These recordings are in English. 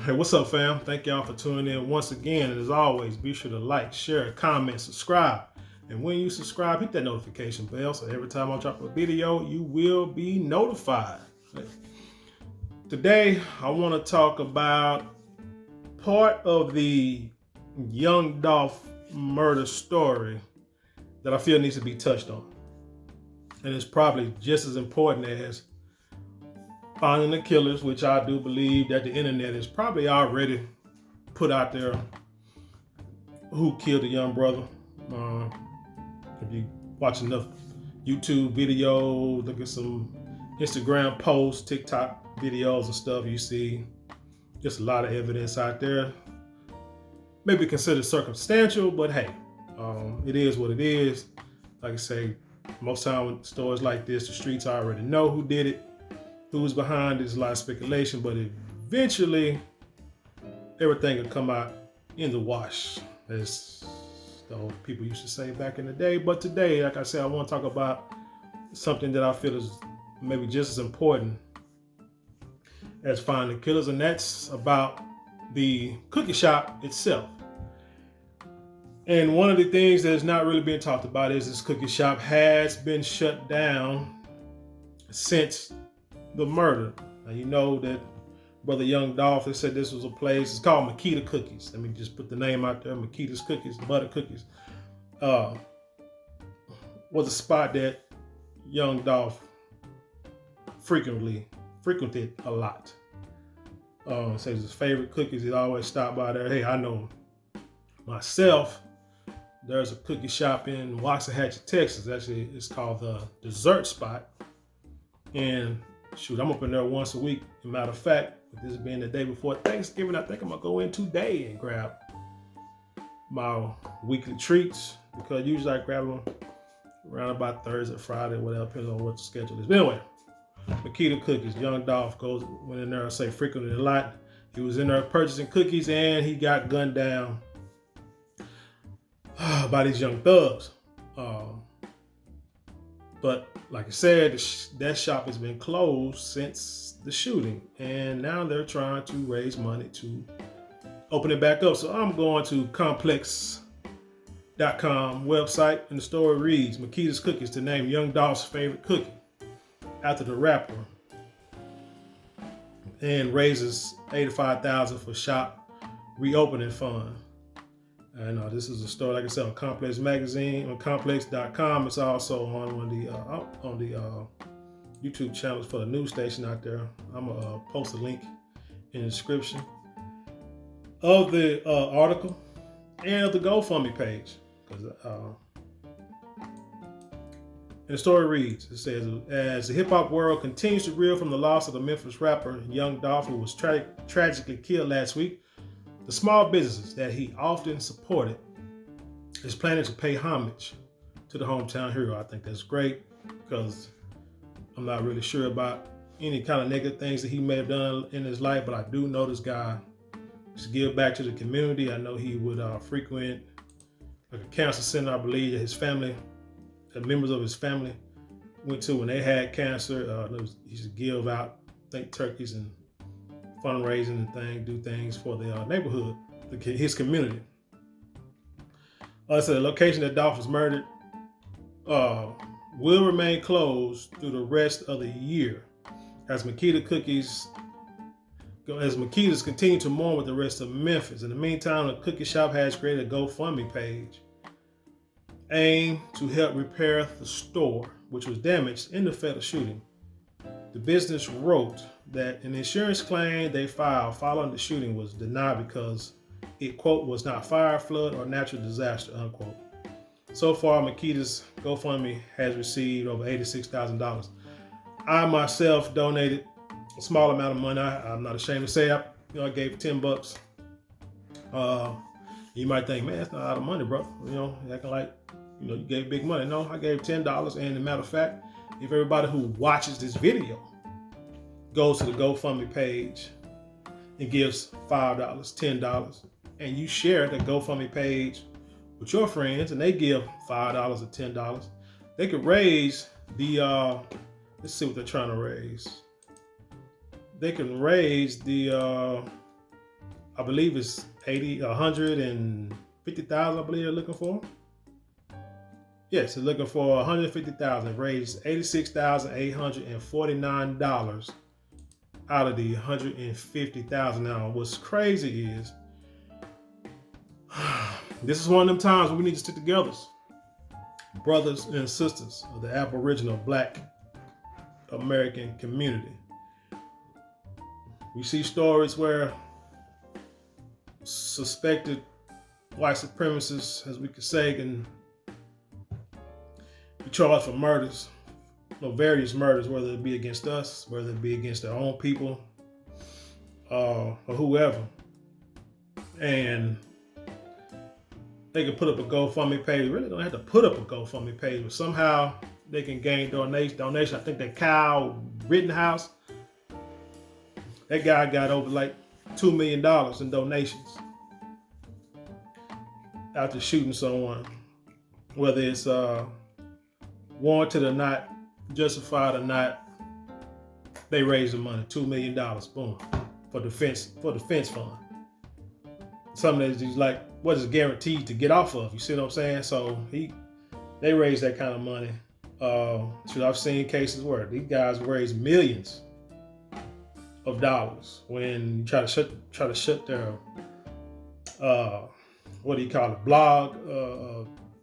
Hey, what's up, fam? Thank y'all for tuning in once again. And as always, be sure to like, share, comment, subscribe. And when you subscribe, hit that notification bell so every time I drop a video, you will be notified. Today, I want to talk about part of the Young Dolph murder story that I feel needs to be touched on. And it's probably just as important as finding the killers, which I do believe that the internet is probably already put out there who killed the young brother. If you watch enough YouTube videos, look at some Instagram posts, TikTok videos and stuff, you see just a lot of evidence out there. Maybe considered circumstantial, but hey, it is what it is. Like I say, most time with stories like this, the streets already know who did it. Who's behind it. There's a lot of speculation, but eventually everything will come out in the wash, as the old people used to say back in the day. But today, like I said, I want to talk about something that I feel is maybe just as important as finding killers, and that's about the cookie shop itself. And one of the things that is not really being talked about is this cookie shop has been shut down since the murder. Now, you know that Brother Young Dolph, they said this was a place, it's called Makeda Cookies. Let me just put the name out there, Makeda's Cookies, butter cookies. Was a spot that Young Dolph frequented a lot. Says his favorite cookies, he'd always stop by there. Hey, I know myself, there's a cookie shop in Waxahachie, Texas. Actually, it's called the Dessert Spot. And shoot, I'm up in there once a week. As a matter of fact, with this being the day before Thanksgiving, I think I'm gonna go in today and grab my weekly treats, because usually I grab them around about Thursday, Friday, whatever, depending on what the schedule is. But anyway, Makeda Cookies, Young Dolph went in there, I say frequented a lot. He was in there purchasing cookies and he got gunned down by these young thugs. But like I said, that shop has been closed since the shooting, and now they're trying to raise money to open it back up. So I'm going to complex.com website, and the story reads, Makeda's Cookies to name Young Dolph's favorite cookie after the rapper, and raises $85,000 for shop reopening fund. And this is a story, like I said, on Complex Magazine, on complex.com. It's also on one of the YouTube channels for the news station out there. I'm going to post a link in the description of the article and of the GoFundMe page. And the story reads, it says, as the hip-hop world continues to reel from the loss of the Memphis rapper Young Dolph, who was tragically killed last week, the small businesses that he often supported is planning to pay homage to the hometown hero. I think that's great, because I'm not really sure about any kind of negative things that he may have done in his life, but I do know this guy used to give back to the community. I know he would frequent like a cancer center, I believe, that his family, that members of his family went to when they had cancer. He used to give out, I think, turkeys and fundraising and do things for the neighborhood, his community. So the location that Dolph was murdered will remain closed through the rest of the year as Makedas continue to mourn with the rest of Memphis. In the meantime, the cookie shop has created a GoFundMe page aimed to help repair the store, which was damaged in the fatal shooting. The business wrote that an insurance claim they filed following the shooting was denied because it, quote, was not fire, flood, or natural disaster, unquote. So far, Makeda's GoFundMe has received over $86,000. I myself donated a small amount of money. I'm not ashamed to say I gave $10. You might think, man, that's not a lot of money, bro. Acting like you gave big money. No, I gave $10, and as a matter of fact, if everybody who watches this video goes to the GoFundMe page and gives $5, $10, and you share the GoFundMe page with your friends, and they give $5 or $10, they could raise the, let's see what they're trying to raise. They can raise the I believe it's 150,000. I believe they're looking for. Yes, they're looking for 150,000. Raised $86,849 out of the 150,000. Now, what's crazy is this is one of them times where we need to stick together, brothers and sisters of the Aboriginal Black American community. We see stories where suspected white supremacists, as we could say, can be charged for murders, various murders, whether it be against us, whether it be against their own people, or whoever. And they can put up a GoFundMe page. Really don't have to put up a GoFundMe page, but somehow they can gain donation. I think that Kyle Rittenhouse, that guy got over like $2 million in donations after shooting someone, whether it's warranted or not, justified or not. They raised the money, $2 million, boom, for defense fund. Something that is like what is guaranteed to get off of. You see what I'm saying? So they raised that kind of money. I've seen cases where these guys raise millions of dollars when you try to shut their what do you call it, blog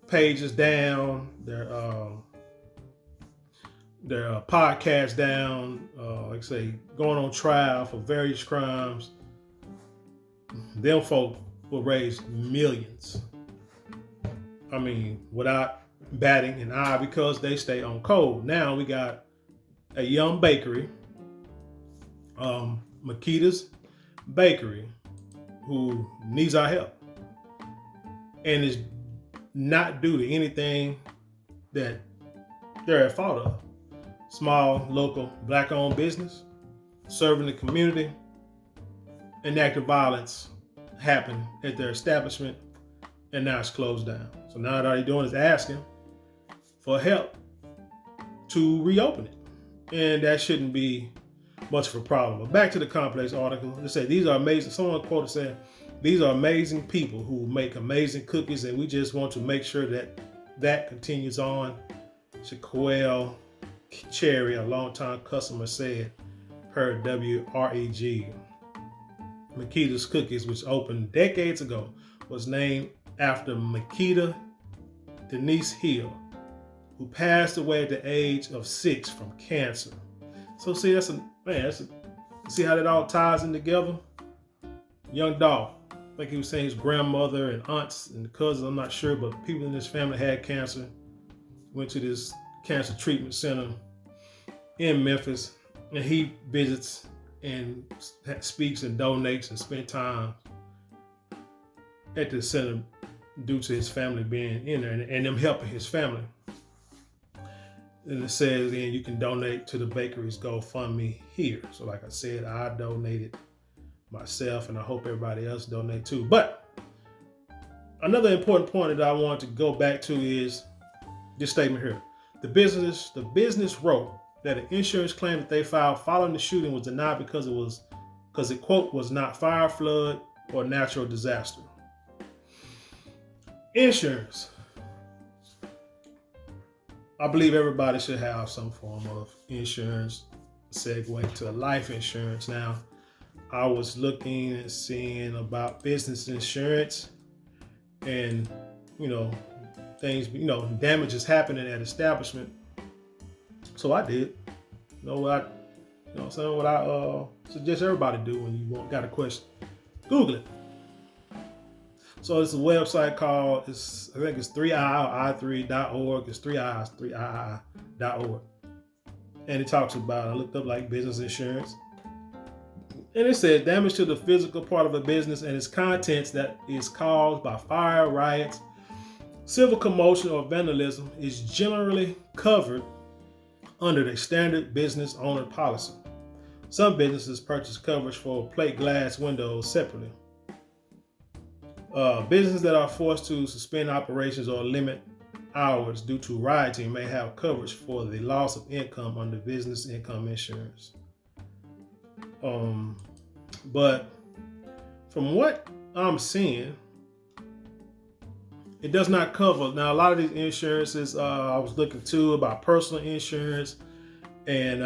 pages down, their podcast down, like I say, going on trial for various crimes. Them folk will raise millions. I mean, without batting an eye, because they stay on code. Now we got a young bakery, Makeda's Bakery, who needs our help and is not due to anything that they're at fault of. Small, local, black-owned business, serving the community, and active violence happened at their establishment, and now it's closed down. So now all they're doing is asking for help to reopen it. And that shouldn't be much of a problem. But back to the Complex article. They say these are amazing. Someone quoted saying, these are amazing people who make amazing cookies, and we just want to make sure that continues on. Shaquille Cherry, a longtime customer, said per W.R.E.G. Makeda's Cookies, which opened decades ago, was named after Makeda Denise Hill, who passed away at the age of 6 from cancer. So see, see how that all ties in together? Young Dolph, I think he was saying his grandmother and aunts and cousins, I'm not sure, but people in his family had cancer, went to this cancer treatment center in Memphis, and he visits and speaks and donates and spends time at the center due to his family being in there and them helping his family. And it says then you can donate to the bakery's GoFundMe here. So like I said, I donated myself, and I hope everybody else donate too. But another important point that I want to go back to is this statement here. The business wrote that an insurance claim that they filed following the shooting was denied because it, quote, was not fire, flood, or natural disaster. Insurance. I believe everybody should have some form of insurance. Segue to life insurance. Now, I was looking and seeing about business insurance and, things, damages happening at establishment. So I did. What I suggest everybody do when you got a question. Google it. So it's a website called, I think it's 3i3.org. It's 3i.org. And it talks about, I looked up like business insurance. And it says damage to the physical part of a business and its contents that is caused by fire, riots, civil commotion, or vandalism is generally covered under the standard business owner policy. Some businesses purchase coverage for plate glass windows separately. Businesses that are forced to suspend operations or limit hours due to rioting may have coverage for the loss of income under business income insurance. But from what I'm seeing, it does not cover. Now, a lot of these insurances, I was looking too about personal insurance, and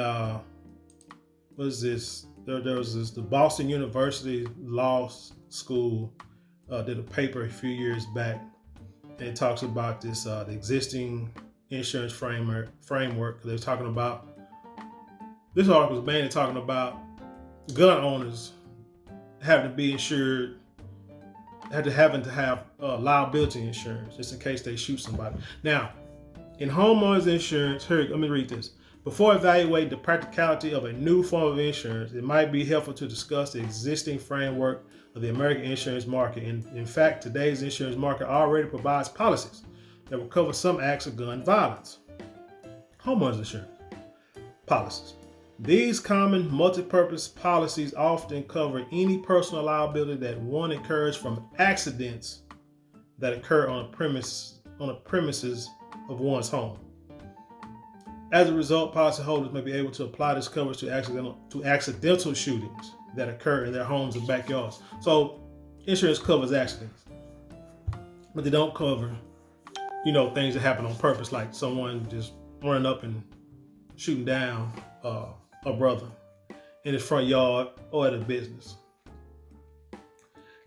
what is this? There was this, the Boston University Law School did a paper a few years back, and it talks about this the existing insurance framework. They're talking about, this article was mainly talking about gun owners having to be insured, having to have liability insurance just in case they shoot somebody. Now, in homeowners insurance, here, let me read this. Before evaluating the practicality of a new form of insurance, it might be helpful to discuss the existing framework of the American insurance market. In fact, today's insurance market already provides policies that will cover some acts of gun violence. Homeowners insurance policies. These common multi-purpose policies often cover any personal liability that one incurs from accidents that occur on a premises of one's home. As a result, policyholders may be able to apply this coverage to accidental shootings that occur in their homes and backyards. So, insurance covers accidents, but they don't cover, things that happen on purpose, like someone just running up and shooting down a brother in his front yard or at a business.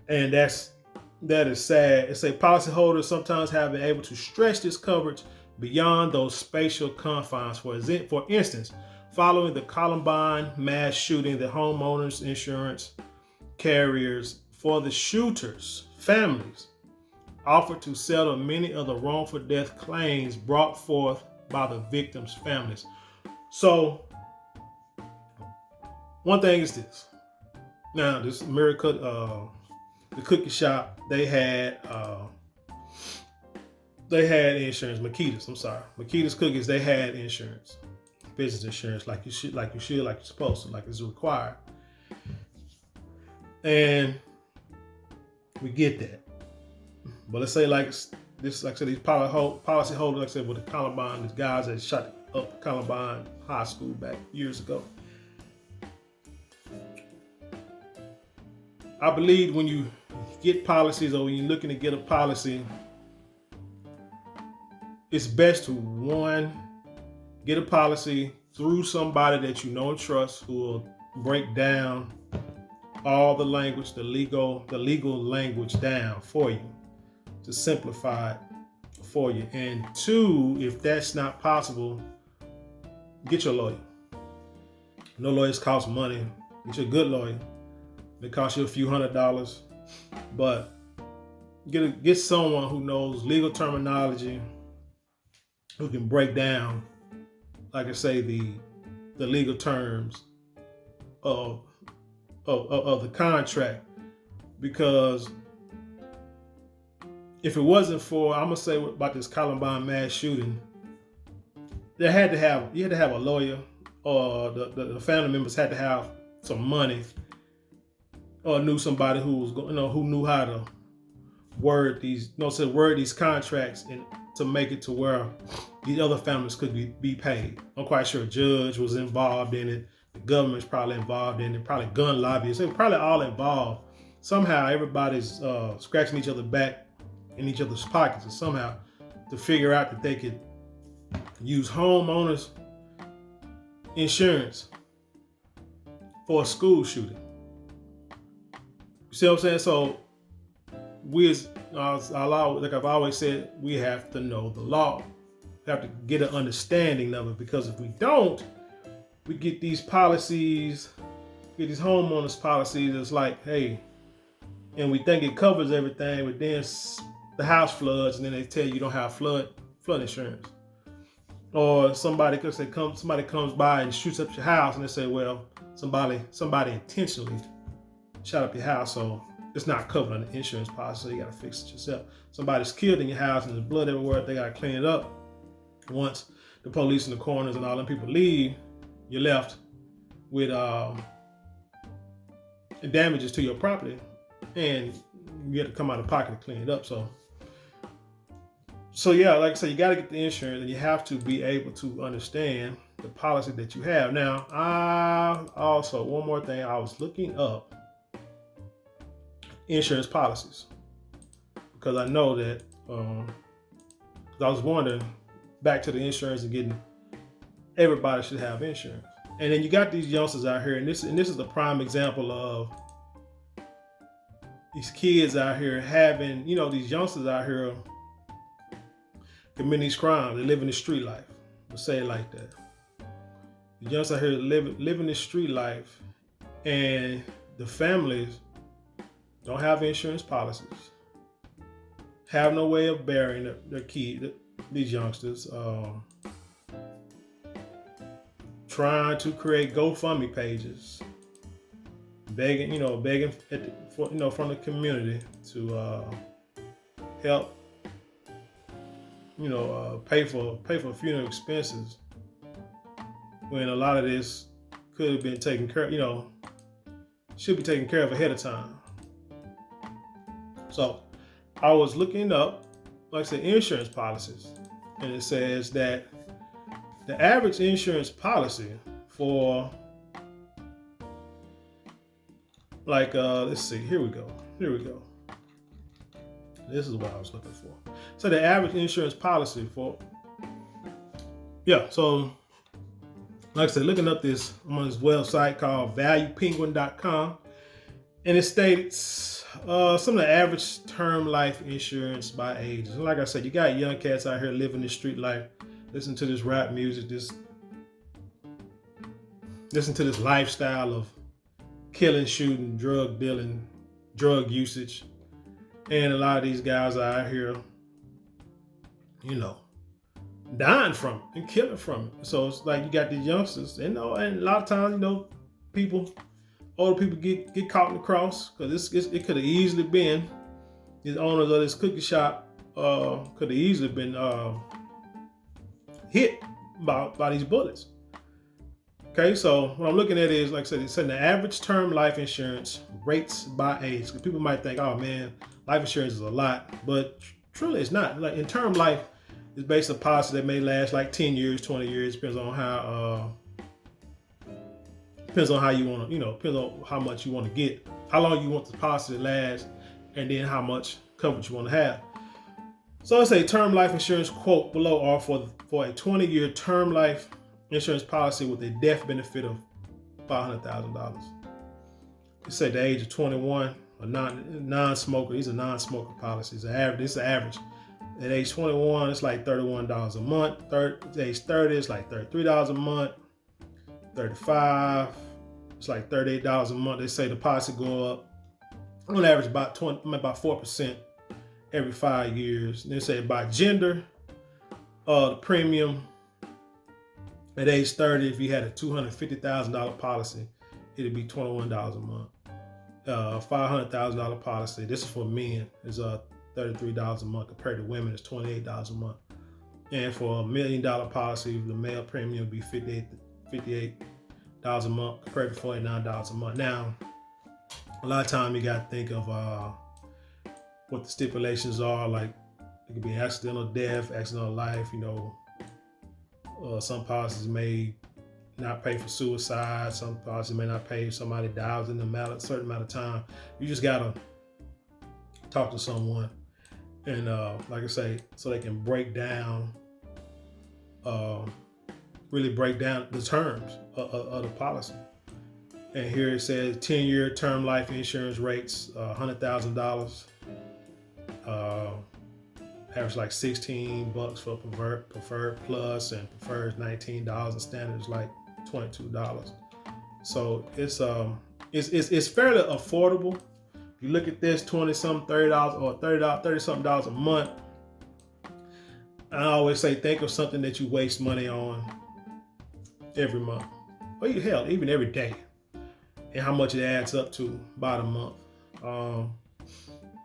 And that is sad. It's a policyholders sometimes have been able to stretch this coverage beyond those spatial confines. For instance, following the Columbine mass shooting, the homeowners insurance carriers for the shooters' families offered to settle many of the wrongful death claims brought forth by the victims' families. So, one thing is this. Now, this America, the cookie shop, they had insurance. Makeda's cookies, they had insurance, business insurance, like you're supposed to, like it's required. And we get that. But let's say like I said, these policyholders, like I said, with the Columbine, these guys that shot up Columbine High School back years ago. I believe when you get policies or when you're looking to get a policy, it's best to, one, get a policy through somebody that you know and trust who will break down all the language, the legal language down for you to simplify it for you. And two, if that's not possible, get your lawyer. No lawyers cost money. Get you a good lawyer. It costs you a few $100s, but get someone who knows legal terminology, who can break down, like I say, the legal terms of the contract. Because if it wasn't for, I'm gonna say about this Columbine mass shooting, you had to have a lawyer, or the family members had to have some money, or knew somebody who was who knew how to word these contracts and to make it to where the other families could be paid. I'm quite sure a judge was involved in it. The government's probably involved in it. Probably gun lobbyists. They're probably all involved. Somehow everybody's scratching each other back in each other's pockets, and somehow to figure out that they could use homeowners insurance for a school shooting. You see what I'm saying? So like I've always said, we have to know the law. We have to get an understanding of it, because if we don't, we get these policies, get these homeowners policies. It's like, hey, and we think it covers everything, but then the house floods, and then they tell you don't have flood insurance. Or somebody comes by and shoots up your house, and they say, well, somebody intentionally shot up your house, so it's not covered under insurance policy, so you gotta fix it yourself. Somebody's killed in your house and there's blood everywhere, they gotta clean it up. Once the police and the coroners and all them people leave, you're left with damages to your property, and you have to come out of pocket to clean it up. So yeah, like I said, you gotta get the insurance, and you have to be able to understand the policy that you have. Now, also one more thing, I was looking up insurance policies, because I know that I was wondering back to the insurance and getting everybody should have insurance. And then you got these youngsters out here, and this is the prime example of these kids out here having, these youngsters out here committing these crimes. They live in the street life. We'll say it like that. The youngsters out here living the street life, and the families don't have insurance policies, have no way of burying their kids, these youngsters, trying to create GoFundMe pages, begging from the community to help, pay for funeral expenses, when a lot of this could have been taken care of, should be taken care of ahead of time. So I was looking up, like I said, insurance policies, and it says that the average insurance policy for, like, let's see, here we go. This is what I was looking for. So the average insurance policy for, so like I said, looking up this, I'm on this website called valuepenguin.com, and it states some of the average term life insurance by ages. And like I said, you got young cats out here living the street life, listen to this rap music, listen to this lifestyle of killing, shooting, drug dealing, drug usage. And a lot of these guys are out here, dying from it and killing from it. So it's like you got these youngsters, and a lot of times, older people get caught in the cross, because it could have easily been these owners of this cookie shop could have easily been hit by these bullets. Okay, so what I'm looking at is, like I said, it's saying the average term life insurance rates by age. Because people might think, oh man, life insurance is a lot, but truly it's not. Like in term life, it's based on policy that may last like 10 years, 20 years, depends on how you want to, depends on how much you want to get, how long you want the policy to last, and then how much coverage you want to have. So let's say term life insurance quote below are for a 20-year term life insurance policy with a death benefit of $500,000. Let's say the age of 21, a non-smoker. These are non-smoker policies. This is the average. At age 21, it's like $31 a month. At age 30, it's like $33 a month. 35, it's like $38 a month. They say the policy go up on average about 4% every 5 years. And they say by gender, the premium at age 30, if you had a $250,000 policy, it'd be $21 a month. $500,000 policy, this is for men, is $33 a month, compared to women, it's $28 a month. And for $1 million policy, the male premium would be $58 a month, compared to $49 a month. Now, a lot of time you got to think of what the stipulations are. Like, it could be accidental death, accidental life. Some policies may not pay for suicide. Some policies may not pay if somebody dies in a certain amount of time. You just gotta talk to someone, and like I say, so they can really break down the terms of the policy. And here it says 10-year term life insurance rates, $100,000. Average like $16 for preferred plus, and preferred is $19, and standard is like $22. So it's fairly affordable. If you look at this, $20-something, $30 or $30-something a month. I always say, think of something that you waste money on every month, or hell, even every day, and how much it adds up to by the month.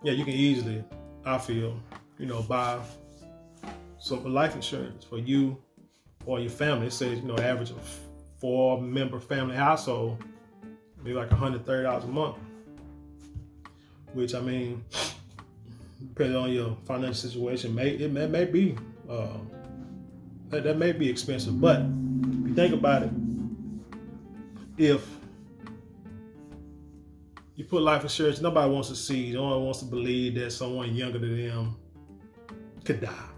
You can easily, I feel, buy some life insurance for you or your family. It says, average of 4-member family household, maybe like $130 a month, which, I mean, depending on your financial situation, it may be that may be expensive. But if you think about it, if You put life insurance, nobody wants to see, no one wants to believe that someone younger than them could die.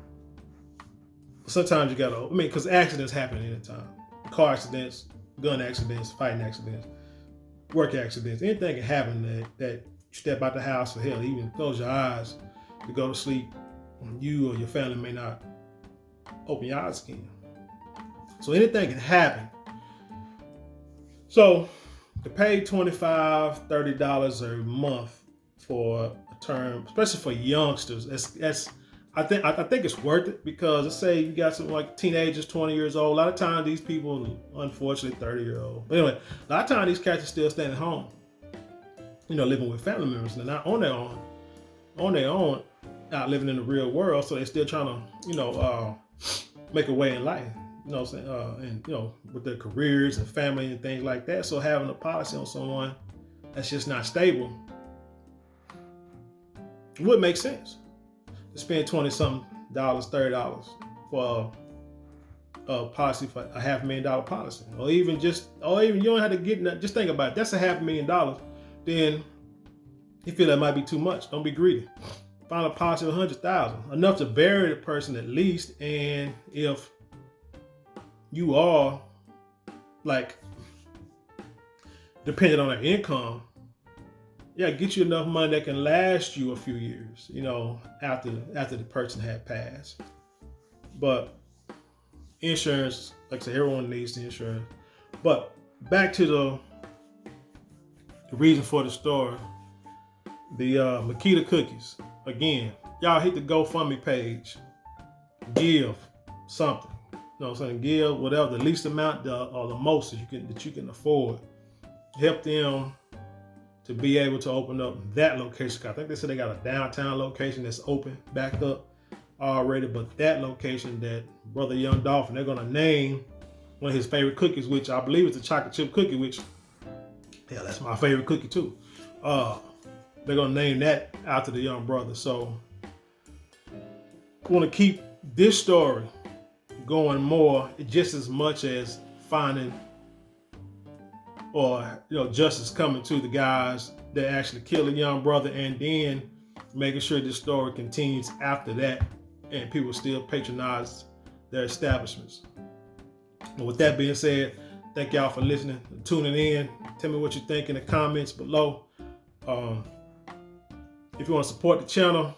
Sometimes you gotta, because accidents happen anytime. Car accidents, gun accidents, fighting accidents, work accidents, anything can happen that you step out the house, or hell, even close your eyes to go to sleep, you or your family may not open your eyes again. So anything can happen. So to pay $25, $30 a month for a term, especially for youngsters, that's I think it's worth it, because let's say you got some like teenagers, 20 years old. A lot of times these people, unfortunately, 30-year-old. But anyway, a lot of times these cats are still staying at home, living with family members. They're not on their own, out living in the real world. So they're still trying to, make a way in life. You know what I'm saying? And with their careers and family and things like that. So having a policy on someone that's just not stable would make sense. To spend $20-something, $30 for a policy, for a $500,000 policy, or even you don't have to get. Just think about it. That's a $500,000. Then you feel that might be too much. Don't be greedy. Find a policy of $100,000, enough to bury the person at least. And if you are like dependent on their income, get you enough money that can last you a few years, after the person had passed. But insurance, like I said, everyone needs the insurance. But back to the reason for the story, the Makeda cookies. Again, y'all hit the GoFundMe page. Give something. You know what I'm saying? Give whatever, the least amount or the most that you can afford. Help them to be able to open up that location. I think they said they got a downtown location that's open back up already, but that location that brother Young Dolph, and they're gonna name one of his favorite cookies, which I believe is the chocolate chip cookie, which that's my favorite cookie too. They're gonna name that after the young brother. So I want to keep this story going more, just as much as finding or justice coming to the guys that actually killed a young brother, and then making sure this story continues after that and people still patronize their establishments. And with that being said, thank y'all for listening and tuning in. Tell me what you think in the comments below. If you want to support the channel,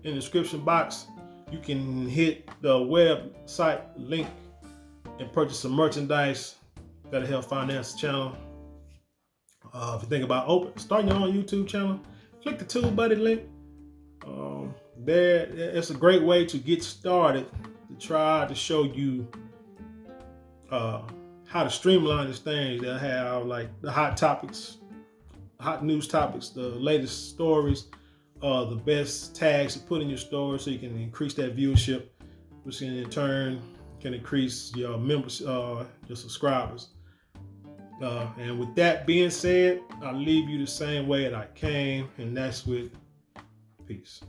in the description box you can hit the website link and purchase some merchandise that'll help finance the channel. If you think about starting your own YouTube channel, click the TubeBuddy link. It's a great way to get started, to try to show you how to streamline these things. They'll have like the hot topics, hot news topics, the latest stories, the best tags to put in your story so you can increase that viewership, which in turn can increase your members, your subscribers. And with that being said, I'll leave you the same way that I came, and that's with peace.